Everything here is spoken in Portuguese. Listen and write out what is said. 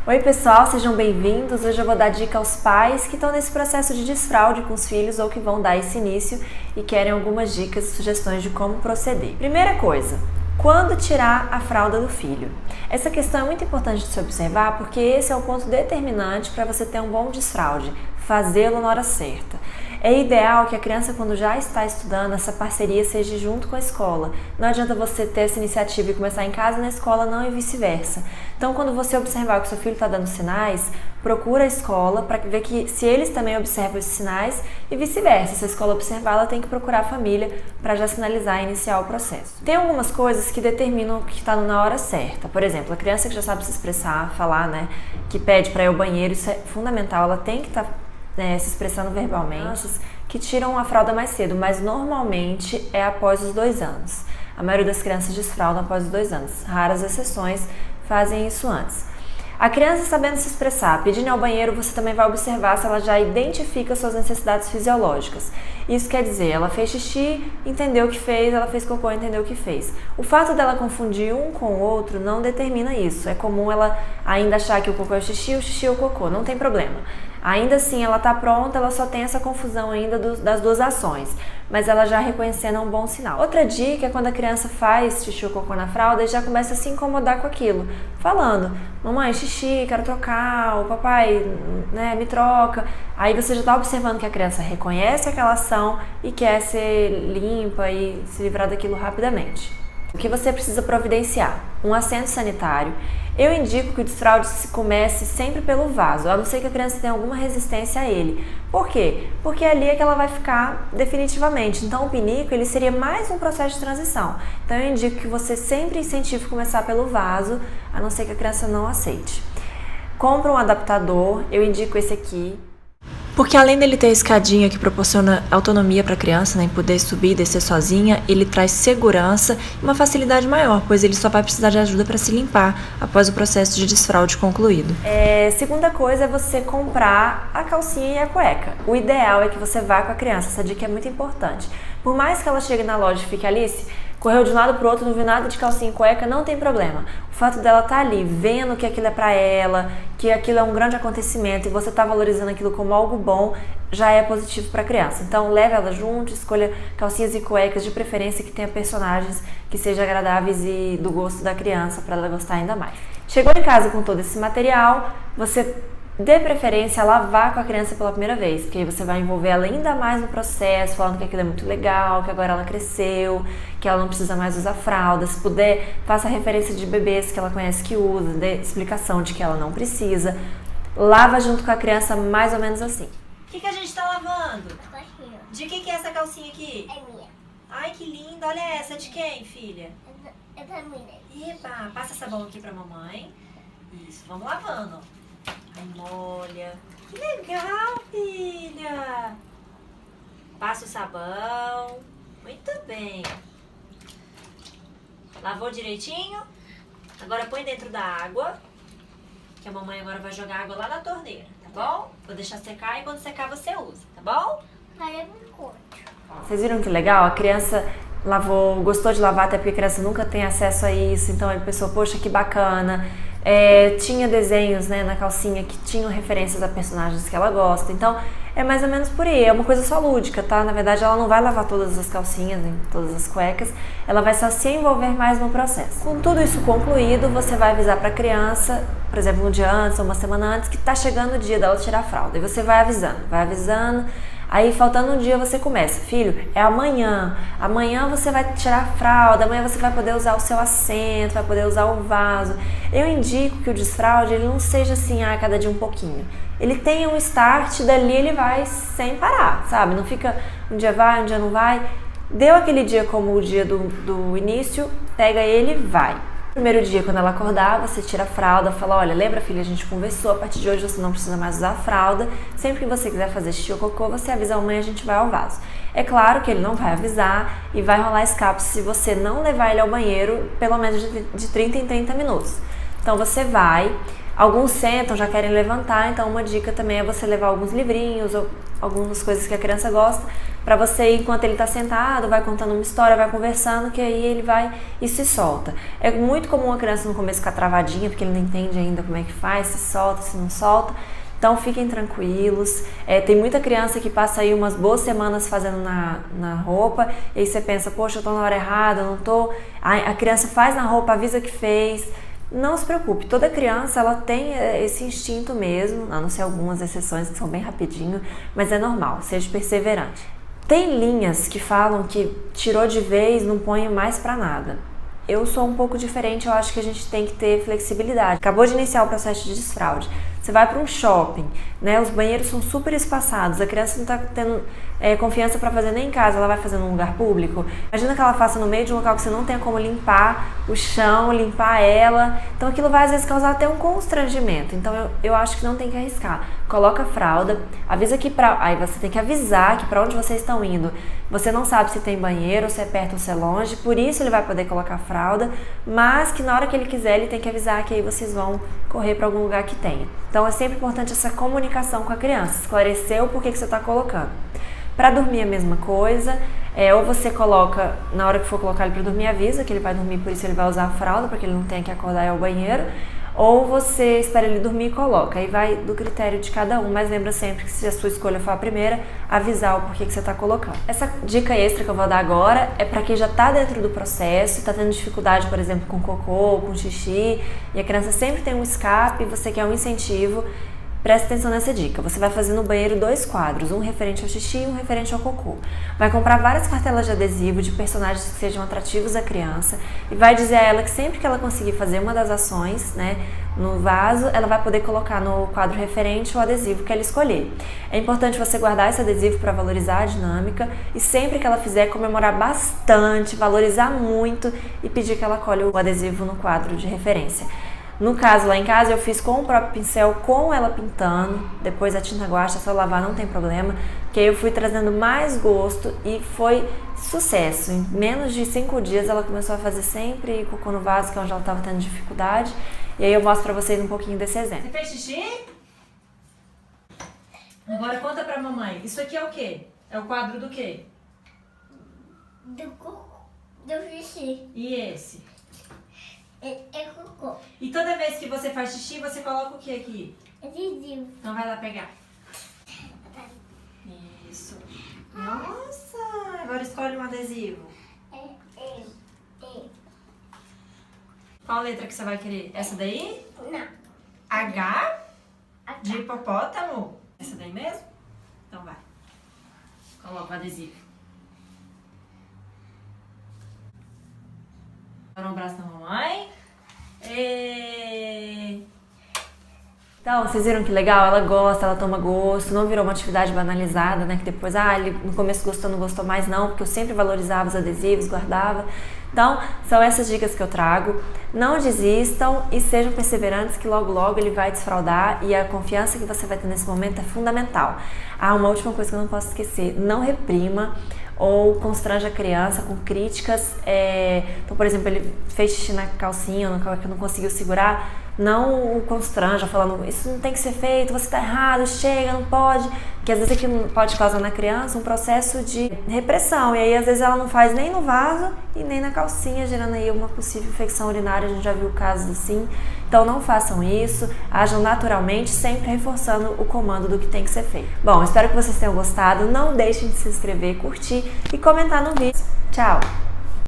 Oi pessoal, sejam bem-vindos. Hoje eu vou dar dica aos pais que estão nesse processo de desfraude com os filhos ou que vão dar esse início e querem algumas dicas e sugestões de como proceder. Primeira coisa, quando tirar a fralda do filho? Essa questão é muito importante de se observar porque esse é o ponto determinante para você ter um bom desfraude, fazê-lo na hora certa. É ideal que a criança, quando já está estudando, essa parceria seja junto com a escola. Não adianta você ter essa iniciativa e começar em casa e na escola não e vice-versa. Então, quando você observar que seu filho está dando sinais, procura a escola para ver que se eles também observam esses sinais e vice-versa. Se a escola observar, ela tem que procurar a família para já sinalizar e iniciar o processo. Tem algumas coisas que determinam que está na hora certa. Por exemplo, a criança que já sabe se expressar, falar, que pede para ir ao banheiro, isso é fundamental, ela tem que estar se expressando verbalmente, que tiram a fralda mais cedo, mas normalmente é após os 2 anos. A maioria das crianças desfraldam após os 2 anos. Raras exceções fazem isso antes. A criança sabendo se expressar, pedindo ao banheiro, você também vai observar se ela já identifica suas necessidades fisiológicas. Isso quer dizer, ela fez xixi, entendeu o que fez, ela fez cocô, entendeu o que fez. O fato dela confundir um com o outro não determina isso. É comum ela ainda achar que o cocô é o xixi é o cocô, não tem problema. Ainda assim, ela está pronta, ela só tem essa confusão ainda das duas ações, mas ela já reconhecendo é um bom sinal. Outra dica é quando a criança faz xixi ou cocô na fralda e já começa a se incomodar com aquilo, falando, mamãe, xixi, quero trocar, o papai, me troca. Aí você já está observando que a criança reconhece aquela ação e quer ser limpa e se livrar daquilo rapidamente. O que você precisa providenciar? Um assento sanitário. Eu indico que o desfraude se comece sempre pelo vaso, a não ser que a criança tenha alguma resistência a ele. Por quê? Porque ali é que ela vai ficar definitivamente. Então o pinico ele seria mais um processo de transição. Então eu indico que você sempre incentive começar pelo vaso, a não ser que a criança não aceite. Compra um adaptador, eu indico esse aqui. Porque além dele ter a escadinha que proporciona autonomia para a criança, em poder subir e descer sozinha, ele traz segurança e uma facilidade maior, pois ele só vai precisar de ajuda para se limpar após o processo de desfraude concluído. Segunda coisa é você comprar a calcinha e a cueca. O ideal é que você vá com a criança, essa dica é muito importante. Por mais que ela chegue na loja e fique Alice, correu de um lado pro outro, não viu nada de calcinha e cueca, não tem problema. O fato dela estar ali, vendo que aquilo é pra ela, que aquilo é um grande acontecimento e você tá valorizando aquilo como algo bom, já é positivo pra criança. Então leve ela junto, escolha calcinhas e cuecas, de preferência que tenha personagens que sejam agradáveis e do gosto da criança, para ela gostar ainda mais. Chegou em casa com todo esse material, você dê preferência a lavar com a criança pela primeira vez, porque aí você vai envolver ela ainda mais no processo, falando que aquilo é muito legal, que agora ela cresceu, que ela não precisa mais usar fralda. Se puder, faça referência de bebês que ela conhece que usa, dê explicação de que ela não precisa. Lava junto com a criança mais ou menos assim. O que a gente tá lavando? Calcinha. De que é essa calcinha aqui? É minha. Ai, que linda! Olha essa, de quem, filha? É da minha. Epa, passa sabão aqui pra mamãe. Isso, vamos lavando, ó. Ai, molha. Que legal, filha! Passa o sabão. Muito bem. Lavou direitinho? Agora põe dentro da água, que a mamãe agora vai jogar água lá na torneira, tá bom? Vou deixar secar e quando secar você usa, tá bom? Aí é um corte. Vocês viram que legal? A criança lavou, gostou de lavar, até porque a criança nunca tem acesso a isso, então ele pensou, poxa, que bacana. Tinha desenhos na calcinha que tinham referências a personagens que ela gosta, então é mais ou menos por aí, é uma coisa só lúdica, tá? Na verdade ela não vai lavar todas as calcinhas, nem todas as cuecas, ela vai só se envolver mais no processo. Com tudo isso concluído, você vai avisar para a criança, por exemplo, um dia antes ou uma semana antes, que tá chegando o dia dela tirar a fralda, e você vai avisando. Aí, faltando um dia, você começa, filho, é amanhã você vai tirar a fralda, amanhã você vai poder usar o seu assento, vai poder usar o vaso. Eu indico que o desfraude, ele não seja assim, cada dia um pouquinho. Ele tenha um start, dali ele vai sem parar, sabe? Não fica um dia vai, um dia não vai. Deu aquele dia como o dia do início, pega ele e vai. Primeiro dia, quando ela acordar, você tira a fralda, fala, olha, lembra, filha, a gente conversou, a partir de hoje você não precisa mais usar a fralda, sempre que você quiser fazer xixi ou cocô, você avisa a mãe e a gente vai ao vaso. É claro que ele não vai avisar e vai rolar escape se você não levar ele ao banheiro pelo menos de 30 em 30 minutos. Então você vai, Alguns sentam, já querem levantar, então uma dica também é você levar alguns livrinhos ou algumas coisas que a criança gosta, para você, enquanto ele está sentado, vai contando uma história, vai conversando, que aí ele vai e se solta. É muito comum a criança no começo ficar travadinha, porque ele não entende ainda como é que faz, se solta, se não solta. Então fiquem tranquilos. Tem muita criança que passa aí umas boas semanas fazendo na roupa, e aí você pensa, poxa, eu tô na hora errada, eu não tô. A criança faz na roupa, avisa que fez. Não se preocupe, toda criança ela tem esse instinto mesmo, a não ser algumas exceções que são bem rapidinho, mas é normal, seja perseverante. Tem linhas que falam que tirou de vez, não põe mais pra nada. Eu sou um pouco diferente, eu acho que a gente tem que ter flexibilidade. Acabou de iniciar o processo de desfraude. Você vai para um shopping, né? Os banheiros são super espaçados, a criança não está tendo confiança para fazer nem em casa, ela vai fazer num lugar público. Imagina que ela faça no meio de um local que você não tenha como limpar o chão, limpar ela. Então aquilo vai às vezes causar até um constrangimento. Então eu acho que não tem que arriscar. Coloca a fralda, avisa que aí você tem que avisar que para onde vocês estão indo, você não sabe se tem banheiro, se é perto ou se é longe, por isso ele vai poder colocar a fralda, mas que na hora que ele quiser ele tem que avisar que aí vocês vão correr para algum lugar que tenha. Então é sempre importante essa comunicação com a criança, esclarecer o porquê que você está colocando. Para dormir a mesma coisa, ou você coloca, na hora que for colocar ele para dormir, avisa que ele vai dormir, por isso ele vai usar a fralda, para que ele não tenha que acordar e ir ao banheiro, ou você espera ele dormir e coloca, aí vai do critério de cada um, mas lembra sempre que se a sua escolha for a primeira, avisar o porquê que você está colocando. Essa dica extra que eu vou dar agora é para quem já está dentro do processo, está tendo dificuldade, por exemplo, com cocô, com xixi, e a criança sempre tem um escape, você quer um incentivo. Presta atenção nessa dica, você vai fazer no banheiro 2 quadros, um referente ao xixi e um referente ao cocô. Vai comprar várias cartelas de adesivo de personagens que sejam atrativos à criança e vai dizer a ela que sempre que ela conseguir fazer uma das ações, né, no vaso, ela vai poder colocar no quadro referente o adesivo que ela escolher. É importante você guardar esse adesivo para valorizar a dinâmica e sempre que ela fizer, comemorar bastante, valorizar muito e pedir que ela colhe o adesivo no quadro de referência. No caso, lá em casa, eu fiz com o próprio pincel, com ela pintando, depois a tinta guache, é só lavar, não tem problema, que aí eu fui trazendo mais gosto e foi sucesso. Em menos de 5 dias ela começou a fazer sempre cocô no vaso, que é onde ela estava tendo dificuldade, e aí eu mostro pra vocês um pouquinho desse exemplo. Você fez xixi? Agora conta pra mamãe, isso aqui é o quê? É o quadro do quê? Do xixi. E esse? É cocô. E toda vez que você faz xixi, você coloca o que aqui? Adesivo. Então vai lá pegar. Isso. Nossa, agora escolhe um adesivo. Qual letra que você vai querer? Essa daí? Não. H? De hipopótamo? Essa daí mesmo? Então vai. Coloca o adesivo. Agora um abraço da mamãe. Então, vocês viram que legal? Ela gosta, ela toma gosto, não virou uma atividade banalizada, né? Que depois, ele no começo gostou, não gostou mais não, porque eu sempre valorizava os adesivos, guardava. Então, são essas dicas que eu trago. Não desistam e sejam perseverantes que logo logo ele vai desfraudar e a confiança que você vai ter nesse momento é fundamental. Uma última coisa que eu não posso esquecer, não reprima ou constrange a criança com críticas. Então, por exemplo, ele fez xixi na calcinha, que não conseguiu segurar, não o constranja falando, isso não tem que ser feito, você está errado, chega, não pode, que às vezes aquilo pode causar na criança um processo de repressão, e aí às vezes ela não faz nem no vaso e nem na calcinha, gerando aí uma possível infecção urinária, a gente já viu casos assim. Então não façam isso, ajam naturalmente, sempre reforçando o comando do que tem que ser feito. Bom, espero que vocês tenham gostado, não deixem de se inscrever, curtir e comentar no vídeo. Tchau!